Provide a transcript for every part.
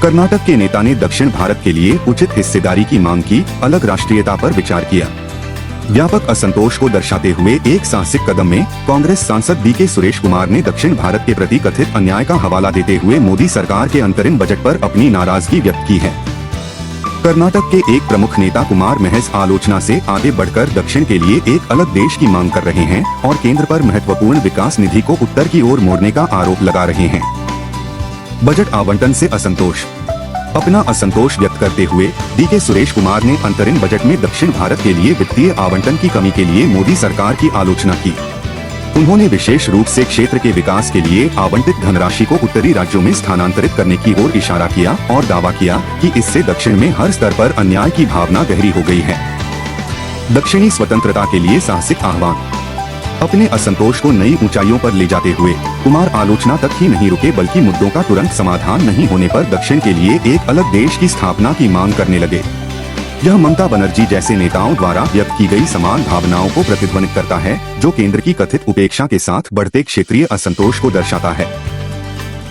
कर्नाटक के नेता ने दक्षिण भारत के लिए उचित हिस्सेदारी की मांग की, अलग राष्ट्रीयता पर विचार किया। व्यापक असंतोष को दर्शाते हुए एक साहसिक कदम में कांग्रेस सांसद बीके सुरेश कुमार ने दक्षिण भारत के प्रति कथित अन्याय का हवाला देते हुए मोदी सरकार के अंतरिम बजट पर अपनी नाराजगी व्यक्त की है। कर्नाटक के एक प्रमुख नेता कुमार महज आलोचना से आगे बढ़कर दक्षिण के लिए एक अलग देश की मांग कर रहे हैं और केंद्र पर महत्वपूर्ण विकास निधि को उत्तर की ओर मोड़ने का आरोप लगा रहे हैं। बजट आवंटन से असंतोष। अपना असंतोष व्यक्त करते हुए बीके सुरेश कुमार ने अंतरिम बजट में दक्षिण भारत के लिए वित्तीय आवंटन की कमी के लिए मोदी सरकार की आलोचना की। उन्होंने विशेष रूप से क्षेत्र के विकास के लिए आवंटित धनराशि को उत्तरी राज्यों में स्थानांतरित करने की ओर इशारा किया और दावा किया कि इससे दक्षिण में हर स्तर पर अन्याय की भावना गहरी हो गई है। दक्षिणी स्वतंत्रता के लिए साहसिक आह्वान। अपने असंतोष को नई ऊंचाइयों पर ले जाते हुए कुमार आलोचना तक ही नहीं रुके, बल्कि मुद्दों का तुरंत समाधान नहीं होने पर दक्षिण के लिए एक अलग देश की स्थापना की मांग करने लगे। यह ममता बनर्जी जैसे नेताओं द्वारा व्यक्त की गई समान भावनाओं को प्रतिध्वनित करता है, जो केंद्र की कथित उपेक्षा के साथ बढ़ते क्षेत्रीय असंतोष को दर्शाता है।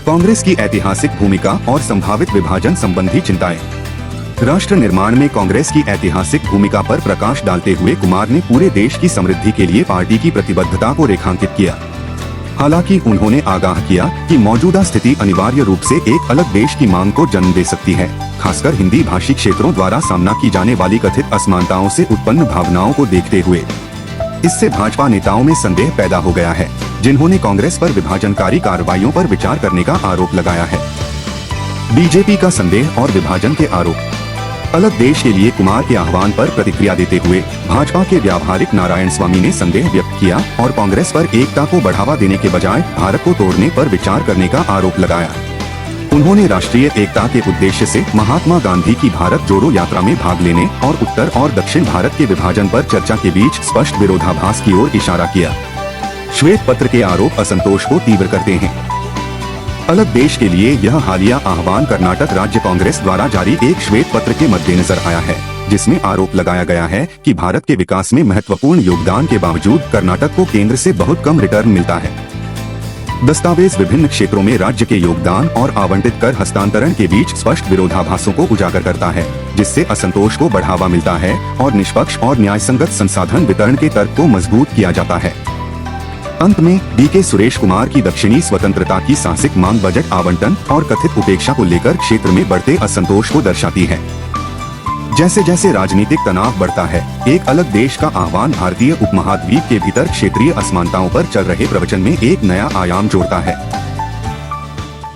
कांग्रेस की ऐतिहासिक भूमिका और संभावित विभाजन संबंधी चिंताएं। राष्ट्र निर्माण में कांग्रेस की ऐतिहासिक भूमिका पर प्रकाश डालते हुए कुमार ने पूरे देश की समृद्धि के लिए पार्टी की प्रतिबद्धता को रेखांकित किया। हालांकि उन्होंने आगाह किया कि मौजूदा स्थिति अनिवार्य रूप से एक अलग देश की मांग को जन्म दे सकती है, खासकर हिंदी भाषी क्षेत्रों द्वारा सामना की जाने वाली कथित असमानताओं से उत्पन्न भावनाओं को देखते हुए। इससे भाजपा नेताओं में संदेह पैदा हो गया है, जिन्होंने कांग्रेस पर विभाजनकारी कार्रवाइयों पर विचार करने का आरोप लगाया है। बीजेपी का संदेह और विभाजन के आरोप। अलग देश के लिए कुमार के आह्वान पर प्रतिक्रिया देते हुए भाजपा के व्यावहारिक नारायण स्वामी ने संदेह व्यक्त किया और कांग्रेस पर एकता को बढ़ावा देने के बजाय भारत को तोड़ने पर विचार करने का आरोप लगाया। उन्होंने राष्ट्रीय एकता के उद्देश्य से महात्मा गांधी की भारत जोड़ो यात्रा में भाग लेने और उत्तर और दक्षिण भारत के विभाजन पर चर्चा के बीच स्पष्ट विरोधाभास की ओर इशारा किया। श्वेत पत्र के आरोप असंतोष को तीव्र करते हैं। अलग देश के लिए यह हालिया आह्वान कर्नाटक राज्य कांग्रेस द्वारा जारी एक श्वेत पत्र के मद्देनजर आया है, जिसमें आरोप लगाया गया है कि भारत के विकास में महत्वपूर्ण योगदान के बावजूद कर्नाटक को केंद्र से बहुत कम रिटर्न मिलता है। दस्तावेज विभिन्न क्षेत्रों में राज्य के योगदान और आवंटित कर हस्तांतरण के बीच स्पष्ट विरोधाभासों को उजागर करता है, जिससे असंतोष को बढ़ावा मिलता है और निष्पक्ष और न्यायसंगत संसाधन वितरण के तर्क को मजबूत किया जाता है। अंत में बीके सुरेश कुमार की दक्षिणी स्वतंत्रता की साहसिक मांग बजट आवंटन और कथित उपेक्षा को लेकर क्षेत्र में बढ़ते असंतोष को दर्शाती है। जैसे जैसे राजनीतिक तनाव बढ़ता है, एक अलग देश का आह्वान भारतीय उपमहाद्वीप के भीतर क्षेत्रीय असमानताओं पर चल रहे प्रवचन में एक नया आयाम जोड़ता है।